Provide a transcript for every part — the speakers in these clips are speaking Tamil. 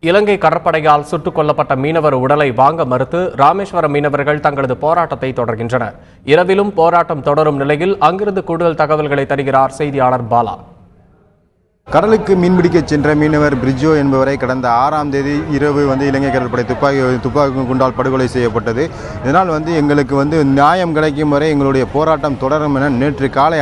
இலங்கை கடற்படையால் சுட்டுக் கொல்லப்பட்ட மீனவர் உடலை வாங்க மறுத்து ராமேஸ்வரம் மீனவர்கள் தங்களது போராட்டத்தை தொடர்கின்றனர். இரவிலும் போராட்டம் தொடரும் நிலையில் அங்கிருந்து கூடுதல் தகவல்களை தருகிறார் செய்தியாளர் பாலா. கடலுக்கு மீன்பிடிக்க சென்ற மீனவர் பிரிட்ஜோ என்பவரை கடந்த 6ஆம் தேதி இரவு இலங்கை கடற்படை துப்பாக்கி குண்டால் படுகொலை செய்யப்பட்டது. இதனால் எங்களுக்கு நியாயம் கிடைக்கும் வரை எங்களுடைய போராட்டம் தொடரும் என நேற்று காலை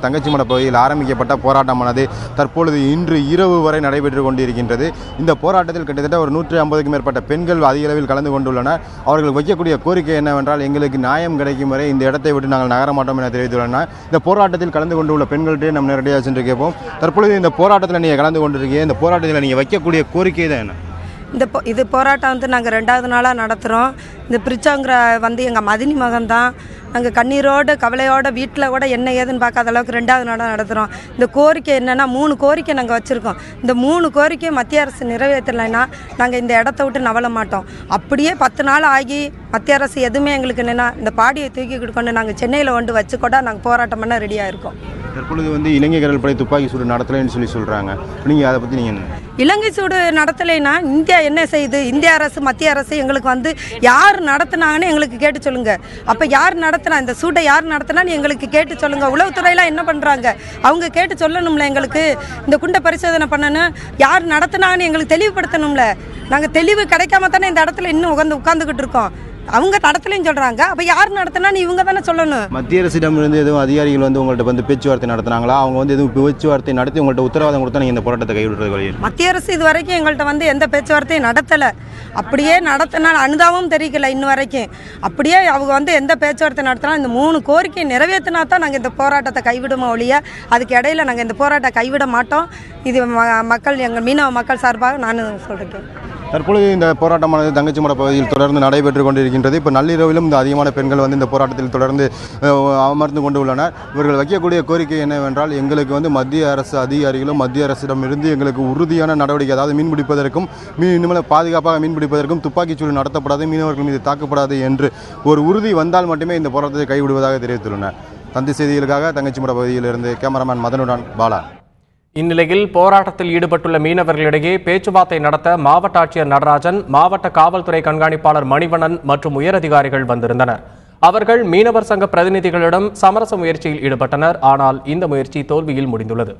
தங்கச்சிமட பகுதியில் ஆரம்பிக்கப்பட்ட போராட்டமானது தற்பொழுது இன்று இரவு வரை நடைபெற்று கொண்டிருக்கின்றது. இந்த போராட்டத்தில் கிட்டத்தட்ட ஒரு 150க்கும் மேற்பட்ட பெண்கள் அதிக அளவில் கலந்து கொண்டுள்ளனர். அவர்கள் வைக்கக்கூடிய கோரிக்கை என்னவென்றால், எங்களுக்கு நியாயம் கிடைக்கும் வரை இந்த இடத்தை விட்டு நாங்கள் நகர மாட்டோம் என தெரிவித்துள்ளனர். இந்த போராட்டத்தில் கலந்து கொண்டுள்ள பெண்கள்கிட்டே நம்ம நேரடியாக சென்று கேட்போம். தற்பொழுது இந்த போராட்டத்தில் நீங்கள் கலந்து கொண்டிருக்கீங்க. இந்த போராட்டத்தில் நீங்கள் வைக்கக்கூடிய கோரிக்கை தான் என்ன? இது போராட்டம் நாங்கள் 2வது நாளாக நடத்துகிறோம். இந்த பிரிச்சோங்கிற எங்கள் மதினி மகன் தான். நாங்கள் கண்ணீரோடு கவலையோடு வீட்டில் கூட என்ன ஏதுன்னு பார்க்காத அளவுக்கு 2வது நாளாக நடத்துகிறோம். இந்த கோரிக்கை என்னென்னா 3 கோரிக்கை நாங்கள் வச்சுருக்கோம். இந்த 3 கோரிக்கையை மத்திய அரசு நிறைவேற்றலைன்னா நாங்கள் இந்த இடத்த விட்டு நவள மாட்டோம். அப்படியே 10 நாள் ஆகி மத்திய அரசு எதுவுமே எங்களுக்கு என்னென்னா இந்த பாடியை தூக்கி கொண்டு நாங்கள் சென்னையில் வச்சு கூட நாங்கள் போராட்டம் பண்ண ரெடியாக இருக்கோம். தற்பொழுது இலங்கை கடற்படை துப்பாக்கி சூடு நடத்தலைன்னு சொல்கிறாங்க. நீங்கள் அதை பற்றி நீங்கள் என்ன? இலங்கை சூடு நடத்தலைன்னா இந்தியா என்ன செய்யுது? இந்திய அரசு மத்திய அரசு எங்களுக்கு யார் நடத்தினாங்கன்னு எங்களுக்கு கேட்டு சொல்லுங்க. அப்போ யார் நடத்தினா, இந்த சூட்டை யார் நடத்தினான்னு எங்களுக்கு கேட்டு சொல்லுங்க. உளவுத்துறையெல்லாம் என்ன பண்ணுறாங்க? அவங்க கேட்டு சொல்லணும்ல. எங்களுக்கு இந்த குண்டை பரிசோதனை பண்ணணும், யார் நடத்தினாங்கன்னு எங்களுக்கு தெளிவுபடுத்தணும்ல. நாங்கள் தெளிவு கிடைக்காம தானே இந்த இடத்துல இன்னும் உட்காந்துக்கிட்டு இருக்கோம். அவங்க நடத்தலைன்னு சொல்றாங்க. அப்ப யார் நடத்தினான்னு இவங்க தானே சொல்லணும். மத்திய அரசிடமிருந்து எதுவும் அதிகாரிகள் உங்கள்கிட்ட பேச்சுவார்த்தை நடத்தினாங்களா? அவங்க எதுவும் பேச்சுவார்த்தை நடத்தி உங்கள்கிட்ட உத்தரவாதம் கொடுத்தா நீங்க இந்த போராட்டத்தை கைவிடுறது? மத்திய அரசு இது வரைக்கும் எங்கள்கிட்ட எந்த பேச்சுவார்த்தையும் நடத்தலை. அப்படியே நடத்தினால் அனுதாபமும் தெரிவிக்கல இன்ன வரைக்கும். அப்படியே அவங்க எந்த பேச்சுவார்த்தை நடத்தினாலும் இந்த 3 கோரிக்கையை நிறைவேற்றினா தான் நாங்கள் இந்த போராட்டத்தை கைவிடுமோ ஒழிய அதுக்கு இடையில நாங்கள் இந்த போராட்டத்தை கைவிட மாட்டோம். இது மக்கள், எங்கள் மீனவ மக்கள் சார்பாக நான் சொல்லிட்டேன். தற்பொழுது இந்த போராட்டமானது தங்கச்சிமட பகுதியில் தொடர்ந்து நடைபெற்று கொண்டிருக்கின்றது. இப்போ நள்ளிரவிலும் இந்த அதிகமான பெண்கள் இந்த போராட்டத்தில் தொடர்ந்து அமர்ந்து கொண்டு உள்ளனர். இவர்கள் வைக்கக்கூடிய கோரிக்கை என்னவென்றால், எங்களுக்கு மத்திய அரசு அதிகாரிகளும் மத்திய அரசிடமிருந்து எங்களுக்கு உறுதியான நடவடிக்கை, அதாவது மீன்பிடிப்பதற்கும் பாதுகாப்பாக மீன்பிடிப்பதற்கும் துப்பாக்கிச்சூடு நடத்தப்படாது, மீனவர்கள் மீது தாக்கப்படாது என்று ஒரு உறுதி வந்தால் மட்டுமே இந்த போராட்டத்தை கைவிடுவதாக தெரிவித்துள்ளனர். தந்தி செய்திகளுக்காக தங்கச்சிமட பகுதியிலிருந்து கேமராமேன் மதனுடன் பாலா. இந்நிலையில் போராட்டத்தில் ஈடுபட்டுள்ள மீனவர்களிடையே பேச்சுவார்த்தை நடத்த மாவட்ட ஆட்சியர் நடராஜன், மாவட்ட காவல்துறை கண்காணிப்பாளர் மணிவண்ணன் மற்றும் உயரதிகாரிகள் வந்திருந்தனர். அவர்கள் மீனவர் சங்க பிரதிநிதிகளிடம் சமரச முயற்சியில் ஈடுபட்டனர். ஆனால் இந்த முயற்சி தோல்வியில் முடிந்துள்ளது.